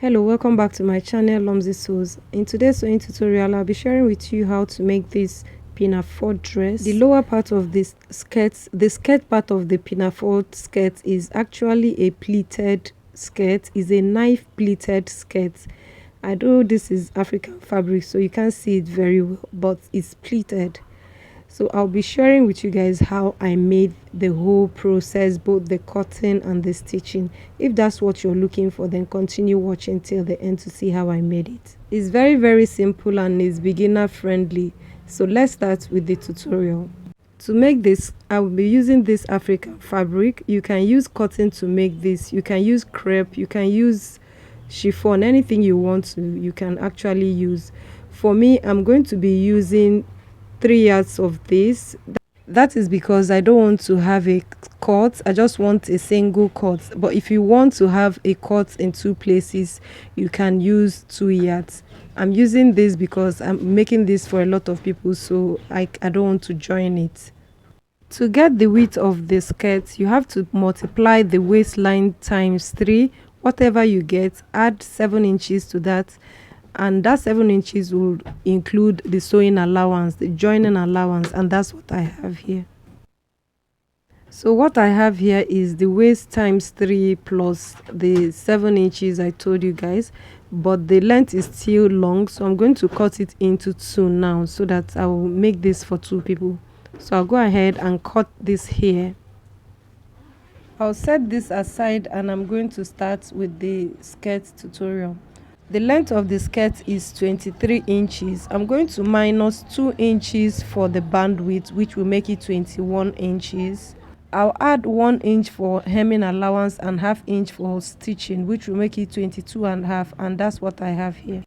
Hello, welcome back to my channel Lomzy Sews. In today's sewing tutorial, I'll be sharing with you how to make this pinafore dress. The lower part of this skirt, the skirt part of the pinafore skirt is actually a pleated skirt, is a knife pleated skirt. I know this is African fabric, so you can't see it very well, but it's pleated. So I'll be sharing with you guys how I made the whole process, both the cutting and the stitching. If that's what you're looking for, then continue watching till the end to see how I made it. It's very simple and it's beginner friendly. So let's start with the tutorial. To make this, I will be using this African fabric. You can use cotton to make this. You can use crepe, you can use chiffon, anything you want to, you can actually use. For me, I'm going to be using 3 yards of this. That is because I don't want to have a cut. I just want a single cut. But if you want to have a cut in 2 places, you can use 2 yards. I'm using this because I'm making this for a lot of people, so I don't want to join it. To get the width of the skirt, you have to multiply the waistline times 3. Whatever you get, add 7 inches to that, and that 7 inches will include the sewing allowance, the joining allowance, and that's what I have here. So what I have here is the waist times 3 plus the 7 inches I told you guys, but the length is still long, so I'm going to cut it into 2 now so that I will make this for 2 people. So I'll go ahead and cut this here. I'll set this aside and I'm going to start with the skirt tutorial. The length of the skirt is 23 inches. I'm going to minus 2 inches for the bandwidth, which will make it 21 inches. I'll add 1 inch for hemming allowance and ½ inch for stitching, which will make it 22.5, and that's what I have here.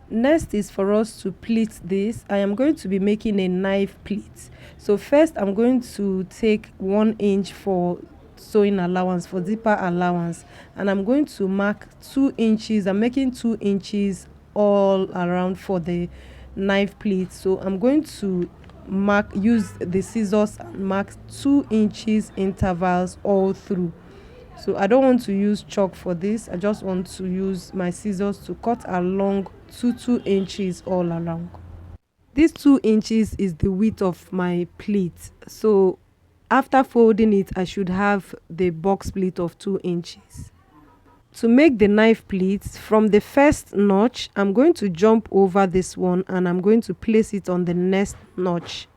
Next is for us to pleat this. I am going to be making a knife pleat. So first I'm going to take 1 inch for sewing allowance, for zipper allowance, and I'm going to mark 2 inches. I'm making 2 inches all around for the knife pleat. So I'm going to use the scissors and mark 2 inches intervals all through. So I don't want to use chalk for this. I just want to use my scissors to cut along 2 inches all along. This 2 inches is the width of my pleat. So after folding it, I should have the box pleat of 2 inches. To make the knife pleats, from the first notch, I'm going to jump over this one and I'm going to place it on the next notch.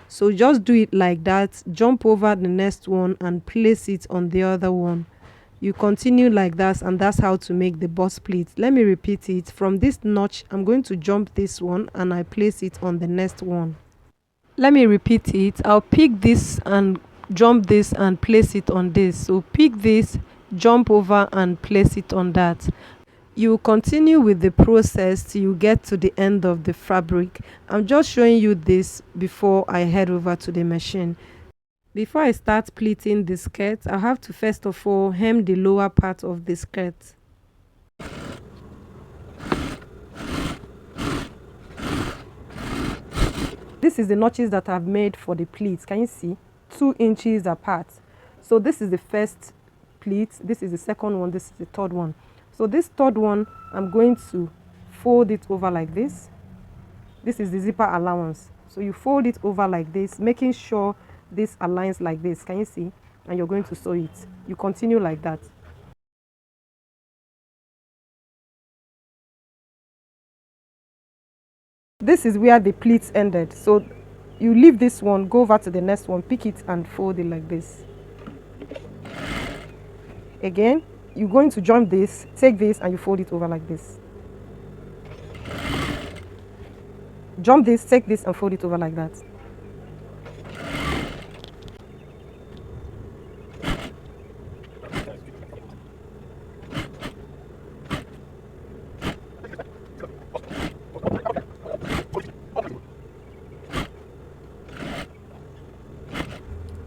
So just do it like that, jump over the next one and place it on the other one. You continue like that, and that's how to make the box pleat. Let me repeat it. From this notch, I'm going to jump this one and I place it on the next one. Let me repeat it. I'll pick this and jump this and place it on this. So pick this, jump over and place it on that. You continue with the process till you get to the end of the fabric. I'm just showing you this before I head over to the machine. Before I start pleating the skirt, I have to first of all hem the lower part of the skirt. This is the notches that I've made for the pleats. Can you see? 2 inches apart. So this is the first pleat, this is the second one, this is the third one. So this third one, I'm going to fold it over like this. This is the zipper allowance. So you fold it over like this, making sure this aligns like this. Can you see? And you're going to sew it. You continue like that. This is where the pleats ended. So you leave this one, go over to the next one, pick it and fold it like this. Again, you're going to jump this, take this and you fold it over like this. Jump this, take this and fold it over like that.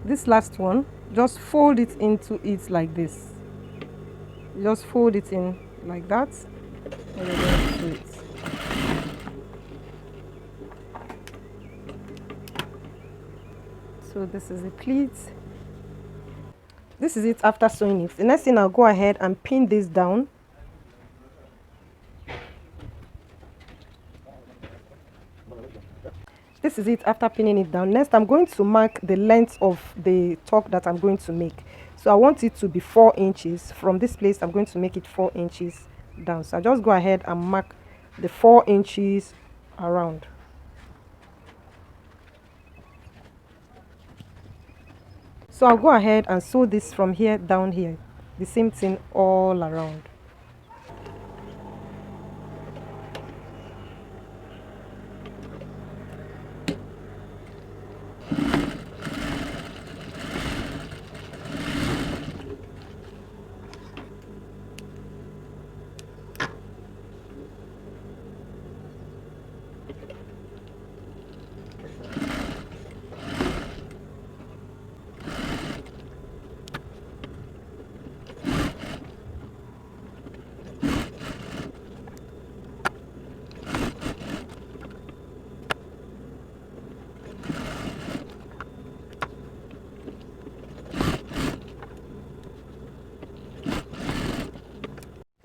This last one, just fold it into it like this. Just fold it in like that, and you're going to do it. So this is the pleat. This is it after sewing it. The next thing, I'll go ahead and pin this down. this is it after pinning it down. Next, I'm going to mark the length of the tuck that I'm going to make. So I want it to be 4 inches. From this place, I'm going to make it 4 inches down. So I just go ahead and mark the 4 inches around. So I'll go ahead and sew this from here down here, the same thing all around.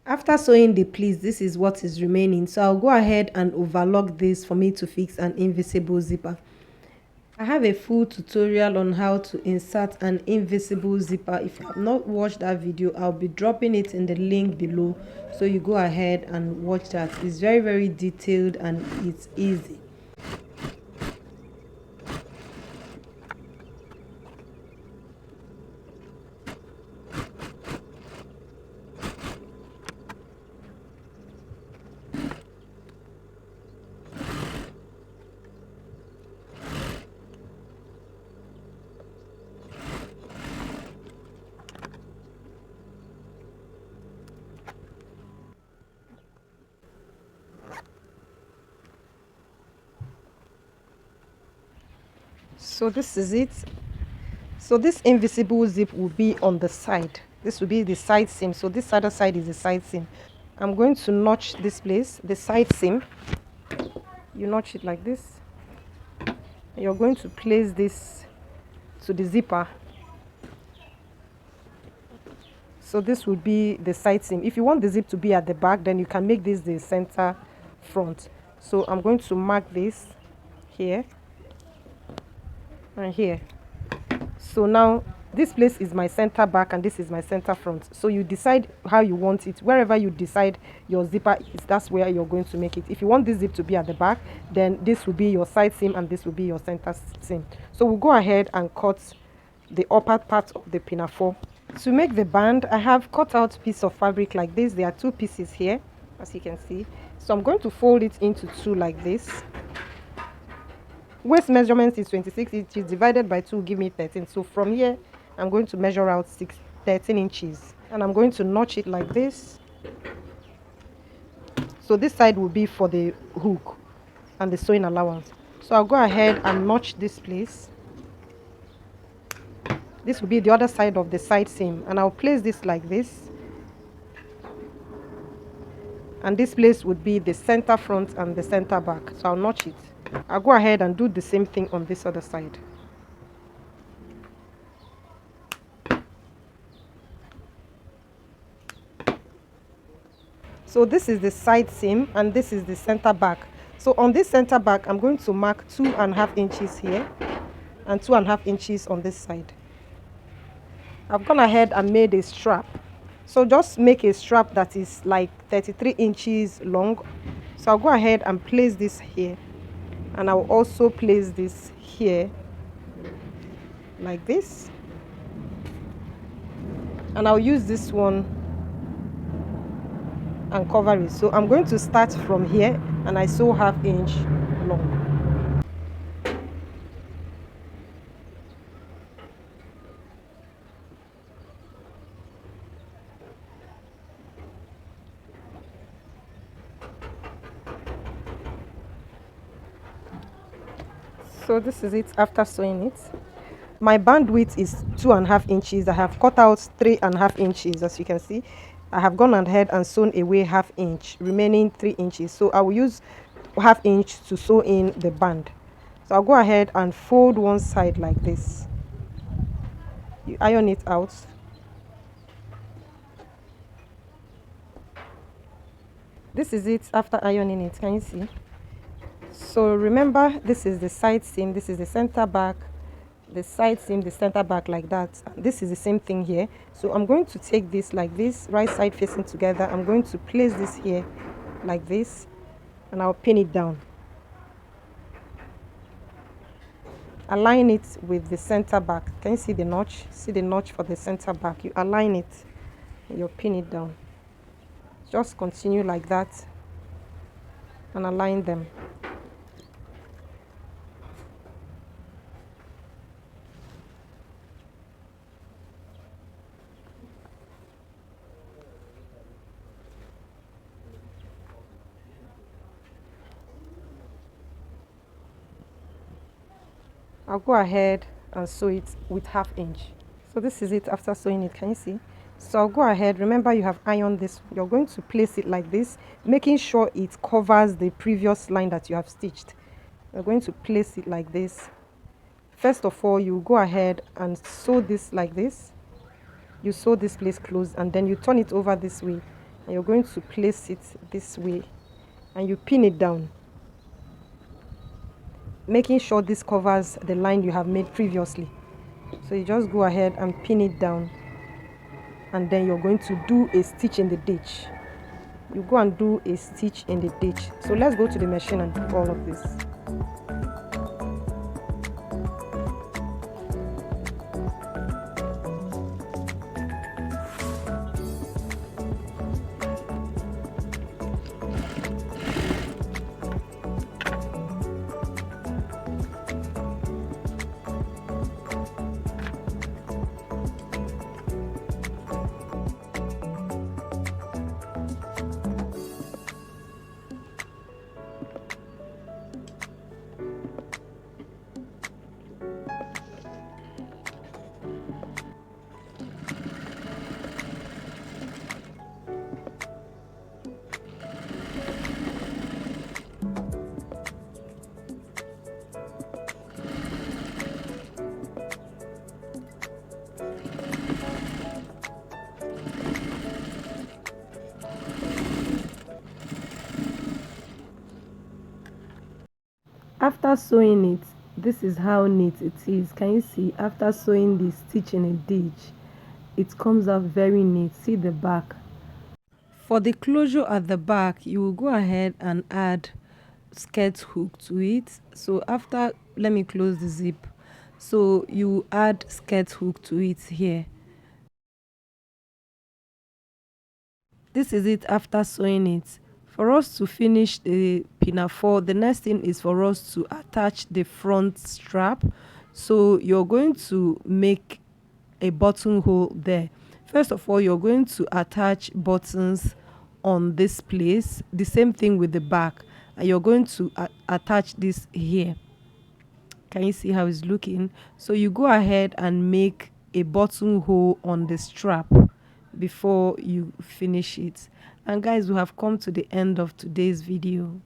After sewing the pleats, this is what is remaining. So I'll go ahead and overlock this for me to fix an invisible zipper. I have a full tutorial on how to insert an invisible zipper. If you have not watched that video, I'll be dropping it in the link below, so you go ahead and watch that. It's very detailed and it's easy. So this is it. So this invisible zip will be on the side. This will be the side seam. So this other side is the side seam. I'm going to notch this place, the side seam. You notch it like this. You're going to place this to the zipper. So this would be the side seam. If you want the zip to be at the back, then you can make this the center front. So I'm going to mark this here and here. So now this place is my center back and this is my center front. So you decide how you want it. Wherever you decide your zipper is, that's where you're going to make it. If you want this zip to be at the back, then this will be your side seam and this will be your center seam. So we'll go ahead and cut the upper part of the pinafore. To make the band, I have cut out piece of fabric like this. There are 2 pieces here, as you can see. So I'm going to fold it into 2 like this. Waist measurement is 26 inches divided by 2 give me 13. So from here I'm going to measure out 13 inches and I'm going to notch it like this. So this side will be for the hook and the sewing allowance. So I'll go ahead and notch this place. This will be the other side of the side seam and I'll place this like this. And this place would be the center front and the center back. So I'll notch it. I'll go ahead and do the same thing on this other side. So this is the side seam and this is the center back. So on this center back, I'm going to mark 2.5 inches here and 2.5 inches on this side. I've gone ahead and made a strap. So just make a strap that is like 33 inches long. So I'll go ahead and place this here. And I'll also place this here like this. And I'll use this one and cover it. So I'm going to start from here and I sew 1/2 inch long. So this is it after sewing it. My band width is 2.5 inches. I have cut out 3.5 inches. As you can see, I have gone ahead and sewn away 1/2 inch, remaining 3 inches. So I will use 1/2 inch to sew in the band. So I'll go ahead and fold one side like this. You iron it out. This is it after ironing it. Can you see? So remember, this is the side seam, this is the center back, the side seam, the center back, like that. This is the same thing here. So I'm going to take this like this, right side facing together. I'm going to place this here like this, and I'll pin it down. Align it with the center back. Can you see the notch? See the notch for the center back? You align it and you pin it down. Just continue like that and align them. I'll go ahead and sew it with 1/2 inch. So this is it after sewing it. Can you see? So I'll go ahead. Remember, you have ironed this. You're going to place it like this, making sure it covers the previous line that you have stitched. You're going to place it like this. First of all, you go ahead and sew this like this. You sew this place closed, and then you turn it over this way, and you're going to place it this way, and you pin it down, making sure this covers the line you have made previously. So you just go ahead and pin it down, and then you're going to do a stitch in the ditch. You go and do a stitch in the ditch. So let's go to the machine and do all of this. After sewing it, this is how neat it is. Can you see? After sewing the stitch in a ditch, it comes out very neat. See the back. For the closure at the back, you will go ahead and add skirt hook to it. So after, let me close the zip. So you add skirt hook to it here. This is it after sewing it. For us to finish the pinafore, the next thing is for us to attach the front strap. So you're going to make a buttonhole there. First of all, you're going to attach buttons on this place. The same thing with the back, and you're going to attach this here. Can you see how it's looking? So you go ahead and make a buttonhole on the strap before you finish it. And guys, we have come to the end of today's video.